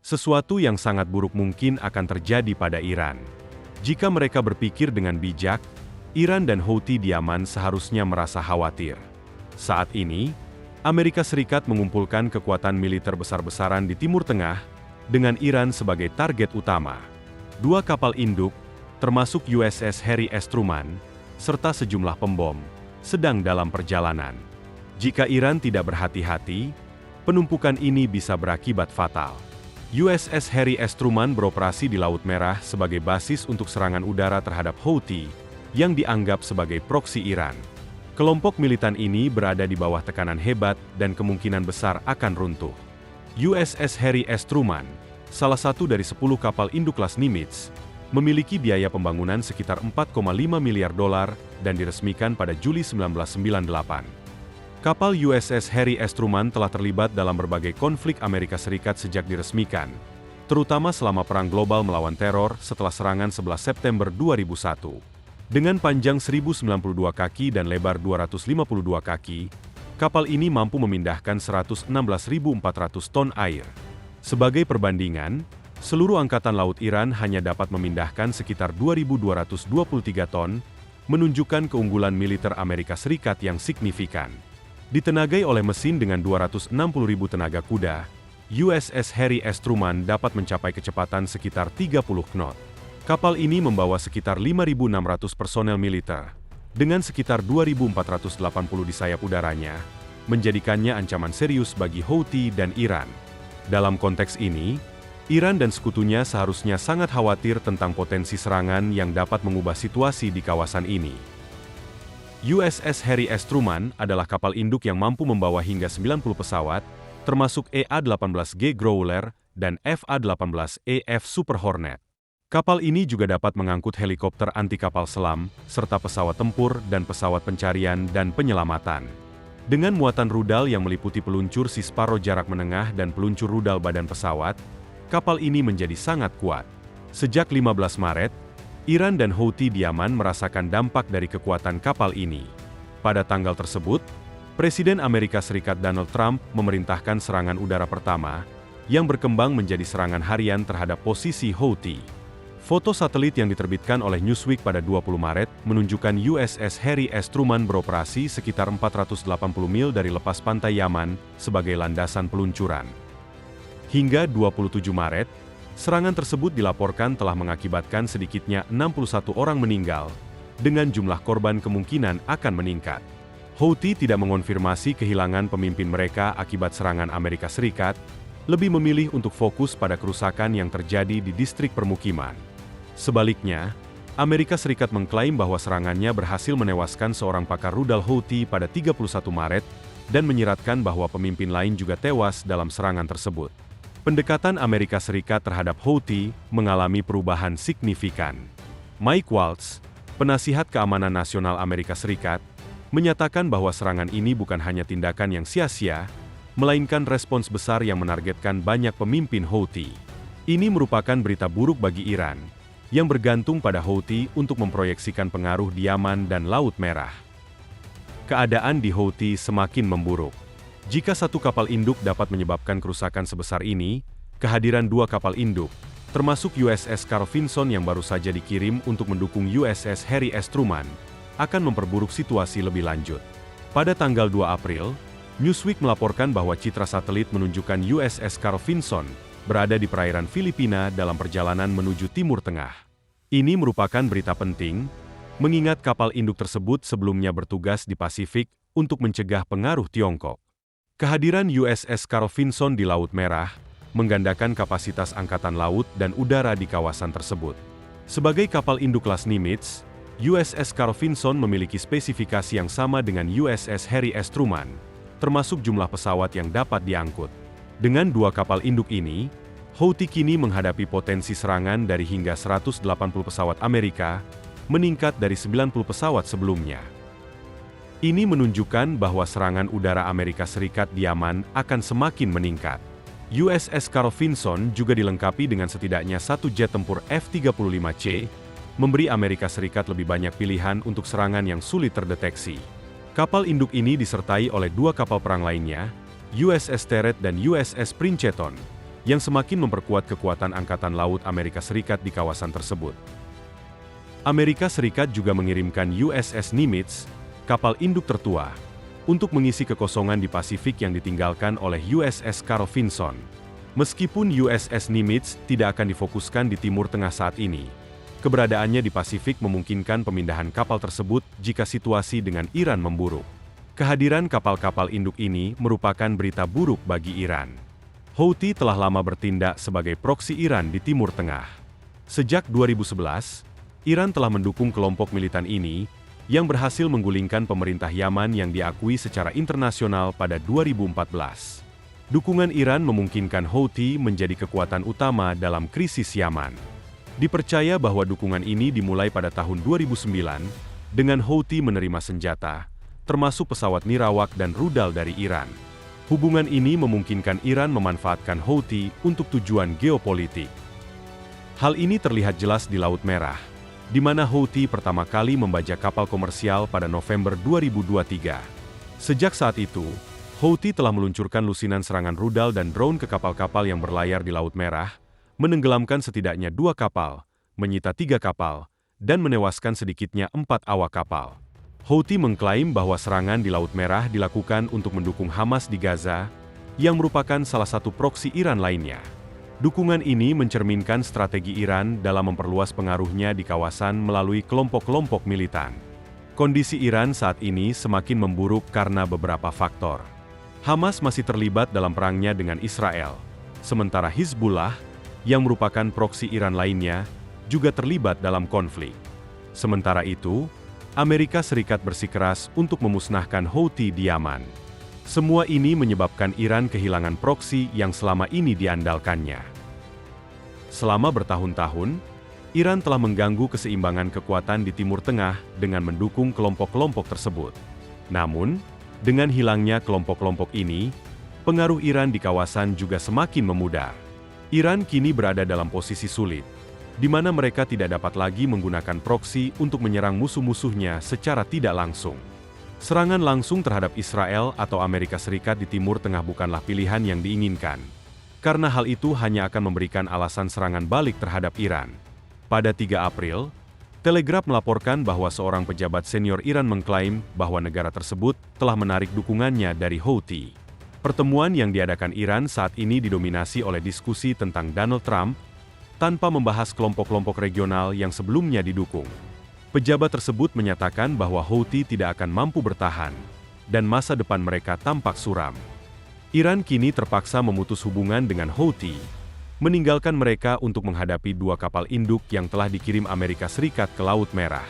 Sesuatu yang sangat buruk mungkin akan terjadi pada Iran. Jika mereka berpikir dengan bijak, Iran dan Houthi di Yaman seharusnya merasa khawatir. Saat ini, Amerika Serikat mengumpulkan kekuatan militer besar-besaran di Timur Tengah, dengan Iran sebagai target utama. Dua kapal induk, termasuk USS Harry S. Truman, serta sejumlah pembom, sedang dalam perjalanan. Jika Iran tidak berhati-hati, penumpukan ini bisa berakibat fatal. USS Harry S. Truman beroperasi di Laut Merah sebagai basis untuk serangan udara terhadap Houthi, yang dianggap sebagai proksi Iran. Kelompok militan ini berada di bawah tekanan hebat dan kemungkinan besar akan runtuh. USS Harry S. Truman, salah satu dari 10 kapal induk kelas Nimitz, memiliki biaya pembangunan sekitar $4,5 miliar dan diresmikan pada Juli 1998. Kapal USS Harry S. Truman telah terlibat dalam berbagai konflik Amerika Serikat sejak diresmikan, terutama selama Perang Global melawan teror setelah serangan 11 September 2001. Dengan panjang 1092 kaki dan lebar 252 kaki, kapal ini mampu memindahkan 116.400 ton air. Sebagai perbandingan, seluruh Angkatan Laut Iran hanya dapat memindahkan sekitar 2.223 ton, menunjukkan keunggulan militer Amerika Serikat yang signifikan. Ditenagai oleh mesin dengan 260.000 tenaga kuda, USS Harry S. Truman dapat mencapai kecepatan sekitar 30 knot. Kapal ini membawa sekitar 5.600 personel militer, dengan sekitar 2.480 di sayap udaranya, menjadikannya ancaman serius bagi Houthi dan Iran. Dalam konteks ini, Iran dan sekutunya seharusnya sangat khawatir tentang potensi serangan yang dapat mengubah situasi di kawasan ini. USS Harry S. Truman adalah kapal induk yang mampu membawa hingga 90 pesawat, termasuk EA-18G Growler dan FA-18EF Super Hornet. Kapal ini juga dapat mengangkut helikopter anti kapal selam, serta pesawat tempur dan pesawat pencarian dan penyelamatan. Dengan muatan rudal yang meliputi peluncur Sea Sparrow jarak menengah dan peluncur rudal badan pesawat, kapal ini menjadi sangat kuat. Sejak 15 Maret, Iran dan Houthi di Yaman merasakan dampak dari kekuatan kapal ini. Pada tanggal tersebut, Presiden Amerika Serikat Donald Trump memerintahkan serangan udara pertama, yang berkembang menjadi serangan harian terhadap posisi Houthi. Foto satelit yang diterbitkan oleh Newsweek pada 20 Maret menunjukkan USS Harry S. Truman beroperasi sekitar 480 mil dari lepas pantai Yaman sebagai landasan peluncuran. Hingga 27 Maret, serangan tersebut dilaporkan telah mengakibatkan sedikitnya 61 orang meninggal, dengan jumlah korban kemungkinan akan meningkat. Houthi tidak mengonfirmasi kehilangan pemimpin mereka akibat serangan Amerika Serikat, lebih memilih untuk fokus pada kerusakan yang terjadi di distrik permukiman. Sebaliknya, Amerika Serikat mengklaim bahwa serangannya berhasil menewaskan seorang pakar rudal Houthi pada 31 Maret, dan menyiratkan bahwa pemimpin lain juga tewas dalam serangan tersebut. Pendekatan Amerika Serikat terhadap Houthi mengalami perubahan signifikan. Mike Waltz, penasihat keamanan nasional Amerika Serikat, menyatakan bahwa serangan ini bukan hanya tindakan yang sia-sia, melainkan respons besar yang menargetkan banyak pemimpin Houthi. Ini merupakan berita buruk bagi Iran, yang bergantung pada Houthi untuk memproyeksikan pengaruh di Yaman dan Laut Merah. Keadaan di Houthi semakin memburuk. Jika satu kapal induk dapat menyebabkan kerusakan sebesar ini, kehadiran dua kapal induk, termasuk USS Carl Vinson yang baru saja dikirim untuk mendukung USS Harry S. Truman, akan memperburuk situasi lebih lanjut. Pada tanggal 2 April, Newsweek melaporkan bahwa citra satelit menunjukkan USS Carl Vinson berada di perairan Filipina dalam perjalanan menuju Timur Tengah. Ini merupakan berita penting, mengingat kapal induk tersebut sebelumnya bertugas di Pasifik untuk mencegah pengaruh Tiongkok. Kehadiran USS Carl Vinson di Laut Merah menggandakan kapasitas angkatan laut dan udara di kawasan tersebut. Sebagai kapal induk kelas Nimitz, USS Carl Vinson memiliki spesifikasi yang sama dengan USS Harry S. Truman, termasuk jumlah pesawat yang dapat diangkut. Dengan dua kapal induk ini, Houthi kini menghadapi potensi serangan dari hingga 180 pesawat Amerika, meningkat dari 90 pesawat sebelumnya. Ini menunjukkan bahwa serangan udara Amerika Serikat di Yaman akan semakin meningkat. USS Carl Vinson juga dilengkapi dengan setidaknya satu jet tempur F-35C, memberi Amerika Serikat lebih banyak pilihan untuk serangan yang sulit terdeteksi. Kapal induk ini disertai oleh dua kapal perang lainnya, USS Terret dan USS Princeton, yang semakin memperkuat kekuatan Angkatan Laut Amerika Serikat di kawasan tersebut. Amerika Serikat juga mengirimkan USS Nimitz, kapal induk tertua, untuk mengisi kekosongan di Pasifik yang ditinggalkan oleh USS Carl Vinson. Meskipun USS Nimitz tidak akan difokuskan di Timur Tengah saat ini, keberadaannya di Pasifik memungkinkan pemindahan kapal tersebut jika situasi dengan Iran memburuk. Kehadiran kapal-kapal induk ini merupakan berita buruk bagi Iran. Houthi telah lama bertindak sebagai proksi Iran di Timur Tengah. Sejak 2011, Iran telah mendukung kelompok militan ini yang berhasil menggulingkan pemerintah Yaman yang diakui secara internasional pada 2014. Dukungan Iran memungkinkan Houthi menjadi kekuatan utama dalam krisis Yaman. Dipercaya bahwa dukungan ini dimulai pada tahun 2009 dengan Houthi menerima senjata, termasuk pesawat nirawak dan rudal dari Iran. Hubungan ini memungkinkan Iran memanfaatkan Houthi untuk tujuan geopolitik. Hal ini terlihat jelas di Laut Merah, di mana Houthi pertama kali membajak kapal komersial pada November 2023. Sejak saat itu, Houthi telah meluncurkan lusinan serangan rudal dan drone ke kapal-kapal yang berlayar di Laut Merah, menenggelamkan setidaknya 2 kapal, menyita 3 kapal, dan menewaskan sedikitnya 4 awak kapal. Houthi mengklaim bahwa serangan di Laut Merah dilakukan untuk mendukung Hamas di Gaza, yang merupakan salah satu proksi Iran lainnya. Dukungan ini mencerminkan strategi Iran dalam memperluas pengaruhnya di kawasan melalui kelompok-kelompok militan. Kondisi Iran saat ini semakin memburuk karena beberapa faktor. Hamas masih terlibat dalam perangnya dengan Israel, sementara Hizbullah, yang merupakan proksi Iran lainnya, juga terlibat dalam konflik. Sementara itu, Amerika Serikat bersikeras untuk memusnahkan Houthi di Yaman. Semua ini menyebabkan Iran kehilangan proksi yang selama ini diandalkannya. Selama bertahun-tahun, Iran telah mengganggu keseimbangan kekuatan di Timur Tengah dengan mendukung kelompok-kelompok tersebut. Namun, dengan hilangnya kelompok-kelompok ini, pengaruh Iran di kawasan juga semakin memudar. Iran kini berada dalam posisi sulit, di mana mereka tidak dapat lagi menggunakan proksi untuk menyerang musuh-musuhnya secara tidak langsung. Serangan langsung terhadap Israel atau Amerika Serikat di Timur Tengah bukanlah pilihan yang diinginkan, karena hal itu hanya akan memberikan alasan serangan balik terhadap Iran. Pada 3 April, Telegraph melaporkan bahwa seorang pejabat senior Iran mengklaim bahwa negara tersebut telah menarik dukungannya dari Houthi. Pertemuan yang diadakan Iran saat ini didominasi oleh diskusi tentang Donald Trump, tanpa membahas kelompok-kelompok regional yang sebelumnya didukung. Pejabat tersebut menyatakan bahwa Houthi tidak akan mampu bertahan, dan masa depan mereka tampak suram. Iran kini terpaksa memutus hubungan dengan Houthi, meninggalkan mereka untuk menghadapi 2 kapal induk yang telah dikirim Amerika Serikat ke Laut Merah.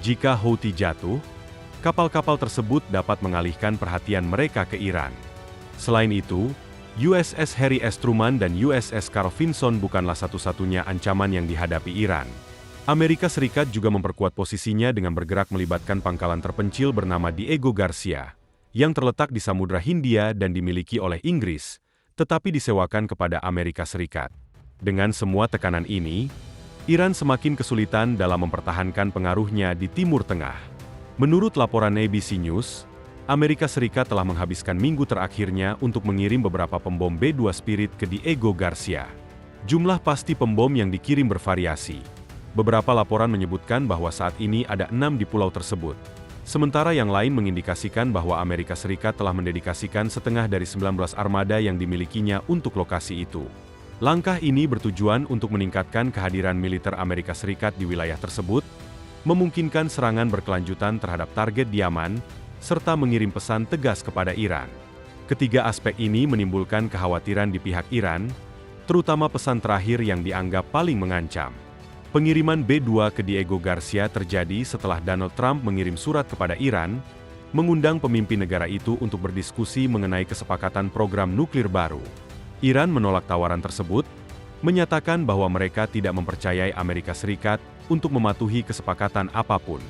Jika Houthi jatuh, kapal-kapal tersebut dapat mengalihkan perhatian mereka ke Iran. Selain itu, USS Harry S. Truman dan USS Carl Vinson bukanlah satu-satunya ancaman yang dihadapi Iran. Amerika Serikat juga memperkuat posisinya dengan bergerak melibatkan pangkalan terpencil bernama Diego Garcia, yang terletak di Samudra Hindia dan dimiliki oleh Inggris, tetapi disewakan kepada Amerika Serikat. Dengan semua tekanan ini, Iran semakin kesulitan dalam mempertahankan pengaruhnya di Timur Tengah. Menurut laporan ABC News, Amerika Serikat telah menghabiskan minggu terakhirnya untuk mengirim beberapa pembom B-2 Spirit ke Diego Garcia. Jumlah pasti pembom yang dikirim bervariasi. Beberapa laporan menyebutkan bahwa saat ini ada 6 di pulau tersebut. Sementara yang lain mengindikasikan bahwa Amerika Serikat telah mendedikasikan setengah dari 19 armada yang dimilikinya untuk lokasi itu. Langkah ini bertujuan untuk meningkatkan kehadiran militer Amerika Serikat di wilayah tersebut, memungkinkan serangan berkelanjutan terhadap target di Yaman, serta mengirim pesan tegas kepada Iran. Ketiga aspek ini menimbulkan kekhawatiran di pihak Iran, terutama pesan terakhir yang dianggap paling mengancam. Pengiriman B-2 ke Diego Garcia terjadi setelah Donald Trump mengirim surat kepada Iran, mengundang pemimpin negara itu untuk berdiskusi mengenai kesepakatan program nuklir baru. Iran menolak tawaran tersebut, menyatakan bahwa mereka tidak mempercayai Amerika Serikat untuk mematuhi kesepakatan apapun.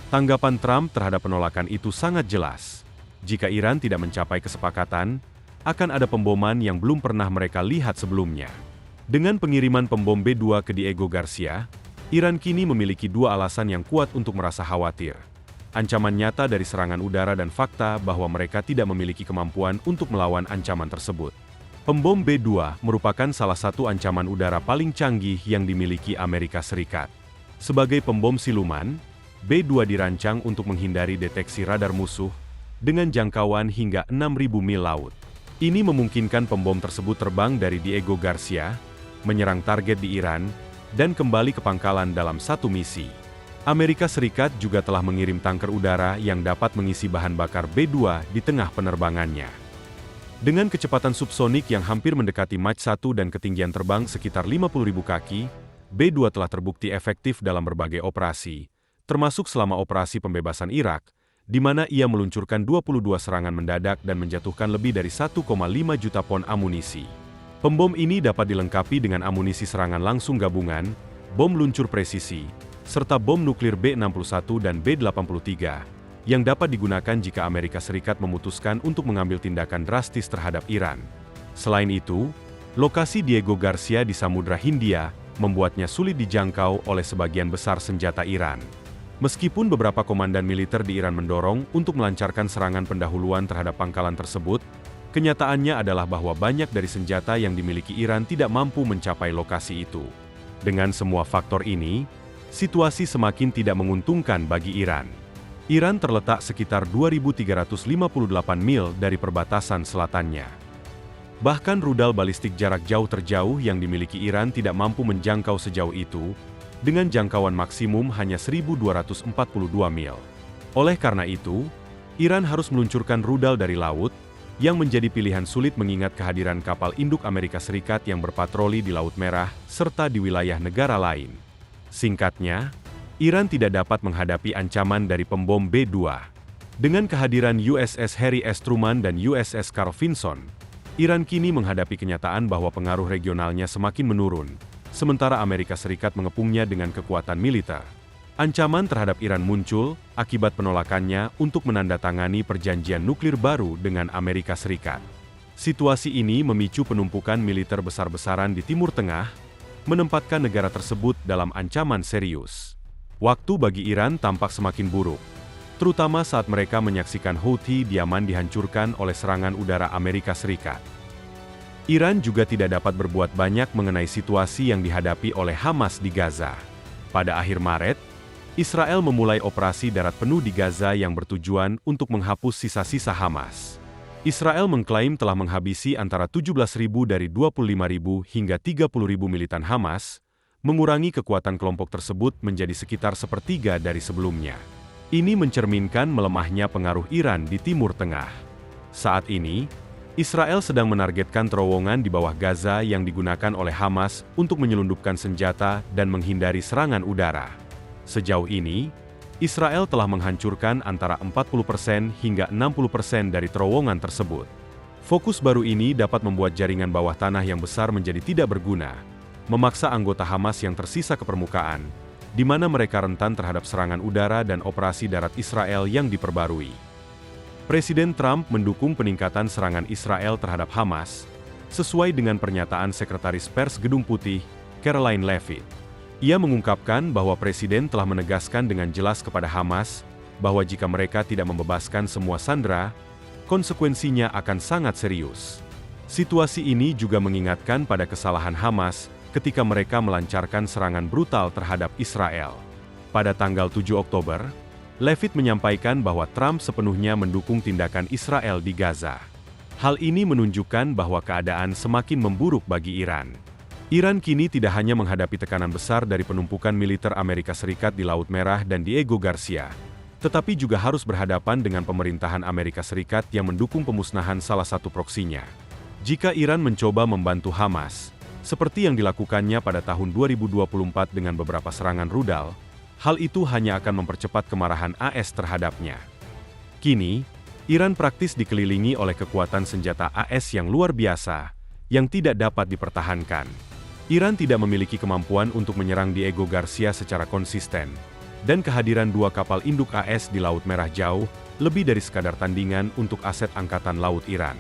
Tanggapan Trump terhadap penolakan itu sangat jelas. Jika Iran tidak mencapai kesepakatan, akan ada pemboman yang belum pernah mereka lihat sebelumnya. Dengan pengiriman pembom B-2 ke Diego Garcia, Iran kini memiliki 2 alasan yang kuat untuk merasa khawatir. Ancaman nyata dari serangan udara dan fakta bahwa mereka tidak memiliki kemampuan untuk melawan ancaman tersebut. Pembom B-2 merupakan salah satu ancaman udara paling canggih yang dimiliki Amerika Serikat. Sebagai pembom siluman, B-2 dirancang untuk menghindari deteksi radar musuh dengan jangkauan hingga 6.000 mil laut. Ini memungkinkan pembom tersebut terbang dari Diego Garcia, menyerang target di Iran, dan kembali ke pangkalan dalam satu misi. Amerika Serikat juga telah mengirim tanker udara yang dapat mengisi bahan bakar B-2 di tengah penerbangannya. Dengan kecepatan subsonik yang hampir mendekati Mach 1 dan ketinggian terbang sekitar 50.000 kaki, B-2 telah terbukti efektif dalam berbagai operasi, termasuk selama operasi pembebasan Irak, di mana ia meluncurkan 22 serangan mendadak dan menjatuhkan lebih dari 1,5 juta pon amunisi. Pembom ini dapat dilengkapi dengan amunisi serangan langsung gabungan, bom luncur presisi, serta bom nuklir B-61 dan B-83, yang dapat digunakan jika Amerika Serikat memutuskan untuk mengambil tindakan drastis terhadap Iran. Selain itu, lokasi Diego Garcia di Samudra Hindia membuatnya sulit dijangkau oleh sebagian besar senjata Iran. Meskipun beberapa komandan militer di Iran mendorong untuk melancarkan serangan pendahuluan terhadap pangkalan tersebut, kenyataannya adalah bahwa banyak dari senjata yang dimiliki Iran tidak mampu mencapai lokasi itu. Dengan semua faktor ini, situasi semakin tidak menguntungkan bagi Iran. Iran terletak sekitar 2.358 mil dari perbatasan selatannya. Bahkan rudal balistik jarak jauh terjauh yang dimiliki Iran tidak mampu menjangkau sejauh itu, dengan jangkauan maksimum hanya 1.242 mil. Oleh karena itu, Iran harus meluncurkan rudal dari laut, yang menjadi pilihan sulit mengingat kehadiran kapal induk Amerika Serikat yang berpatroli di Laut Merah, serta di wilayah negara lain. Singkatnya, Iran tidak dapat menghadapi ancaman dari pembom B-2. Dengan kehadiran USS Harry S. Truman dan USS Carl Vinson, Iran kini menghadapi kenyataan bahwa pengaruh regionalnya semakin menurun, sementara Amerika Serikat mengepungnya dengan kekuatan militer. Ancaman terhadap Iran muncul akibat penolakannya untuk menandatangani perjanjian nuklir baru dengan Amerika Serikat. Situasi ini memicu penumpukan militer besar-besaran di Timur Tengah, menempatkan negara tersebut dalam ancaman serius. Waktu bagi Iran tampak semakin buruk, terutama saat mereka menyaksikan Houthi di Yaman dihancurkan oleh serangan udara Amerika Serikat. Iran juga tidak dapat berbuat banyak mengenai situasi yang dihadapi oleh Hamas di Gaza. Pada akhir Maret, Israel memulai operasi darat penuh di Gaza yang bertujuan untuk menghapus sisa-sisa Hamas. Israel mengklaim telah menghabisi antara 17.000 dari 25.000 hingga 30.000 militan Hamas, mengurangi kekuatan kelompok tersebut menjadi sekitar sepertiga dari sebelumnya. Ini mencerminkan melemahnya pengaruh Iran di Timur Tengah. Saat ini, Israel sedang menargetkan terowongan di bawah Gaza yang digunakan oleh Hamas untuk menyelundupkan senjata dan menghindari serangan udara. Sejauh ini, Israel telah menghancurkan antara 40% hingga 60% dari terowongan tersebut. Fokus baru ini dapat membuat jaringan bawah tanah yang besar menjadi tidak berguna, memaksa anggota Hamas yang tersisa ke permukaan, di mana mereka rentan terhadap serangan udara dan operasi darat Israel yang diperbarui. Presiden Trump mendukung peningkatan serangan Israel terhadap Hamas, sesuai dengan pernyataan Sekretaris Pers Gedung Putih, Caroline Leavitt. Ia mengungkapkan bahwa Presiden telah menegaskan dengan jelas kepada Hamas, bahwa jika mereka tidak membebaskan semua sandera, konsekuensinya akan sangat serius. Situasi ini juga mengingatkan pada kesalahan Hamas ketika mereka melancarkan serangan brutal terhadap Israel. Pada tanggal 7 Oktober, Leavitt menyampaikan bahwa Trump sepenuhnya mendukung tindakan Israel di Gaza. Hal ini menunjukkan bahwa keadaan semakin memburuk bagi Iran. Iran kini tidak hanya menghadapi tekanan besar dari penumpukan militer Amerika Serikat di Laut Merah dan Diego Garcia, tetapi juga harus berhadapan dengan pemerintahan Amerika Serikat yang mendukung pemusnahan salah satu proksinya. Jika Iran mencoba membantu Hamas, seperti yang dilakukannya pada tahun 2024 dengan beberapa serangan rudal, hal itu hanya akan mempercepat kemarahan AS terhadapnya. Kini, Iran praktis dikelilingi oleh kekuatan senjata AS yang luar biasa, yang tidak dapat dipertahankan. Iran tidak memiliki kemampuan untuk menyerang Diego Garcia secara konsisten, dan kehadiran dua kapal induk AS di Laut Merah jauh, lebih dari sekadar tandingan untuk aset Angkatan Laut Iran.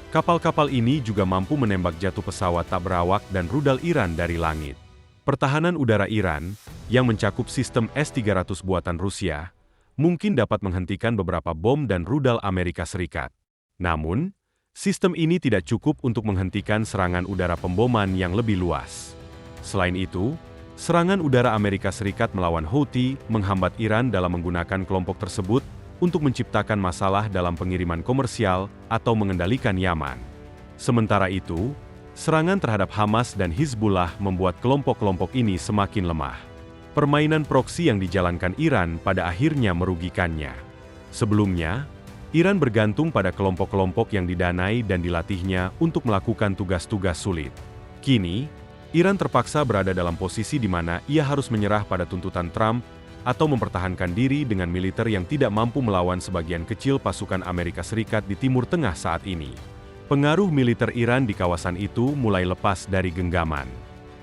Kapal-kapal ini juga mampu menembak jatuh pesawat tak berawak dan rudal Iran dari langit. Pertahanan udara Iran, yang mencakup sistem S-300 buatan Rusia, mungkin dapat menghentikan beberapa bom dan rudal Amerika Serikat. Namun, Sistem ini tidak cukup untuk menghentikan serangan udara pemboman yang lebih luas. Selain itu, serangan udara Amerika Serikat melawan Houthi menghambat Iran dalam menggunakan kelompok tersebut untuk menciptakan masalah dalam pengiriman komersial atau mengendalikan Yaman. Sementara itu, serangan terhadap Hamas dan Hizbullah membuat kelompok-kelompok ini semakin lemah. Permainan proksi yang dijalankan Iran pada akhirnya merugikannya. Sebelumnya, Iran bergantung pada kelompok-kelompok yang didanai dan dilatihnya untuk melakukan tugas-tugas sulit. Kini, Iran terpaksa berada dalam posisi di mana ia harus menyerah pada tuntutan Trump atau mempertahankan diri dengan militer yang tidak mampu melawan sebagian kecil pasukan Amerika Serikat di Timur Tengah saat ini. Pengaruh militer Iran di kawasan itu mulai lepas dari genggaman.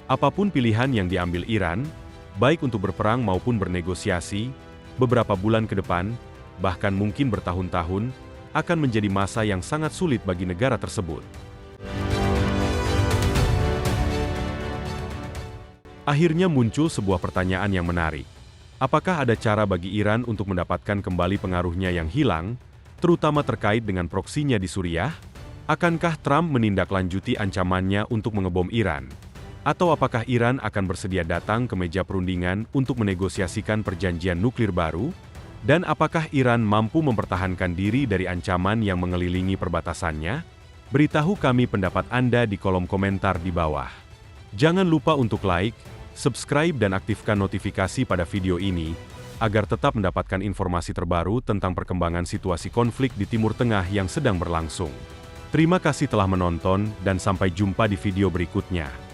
Apapun pilihan yang diambil Iran, baik untuk berperang maupun bernegosiasi, beberapa bulan ke depan, bahkan mungkin bertahun-tahun, akan menjadi masa yang sangat sulit bagi negara tersebut. Akhirnya muncul sebuah pertanyaan yang menarik. Apakah ada cara bagi Iran untuk mendapatkan kembali pengaruhnya yang hilang, terutama terkait dengan proksinya di Suriah? Akankah Trump menindaklanjuti ancamannya untuk mengebom Iran? Atau apakah Iran akan bersedia datang ke meja perundingan untuk menegosiasikan perjanjian nuklir baru? Dan apakah Iran mampu mempertahankan diri dari ancaman yang mengelilingi perbatasannya? Beritahu kami pendapat Anda di kolom komentar di bawah. Jangan lupa untuk like, subscribe dan aktifkan notifikasi pada video ini, agar tetap mendapatkan informasi terbaru tentang perkembangan situasi konflik di Timur Tengah yang sedang berlangsung. Terima kasih telah menonton dan sampai jumpa di video berikutnya.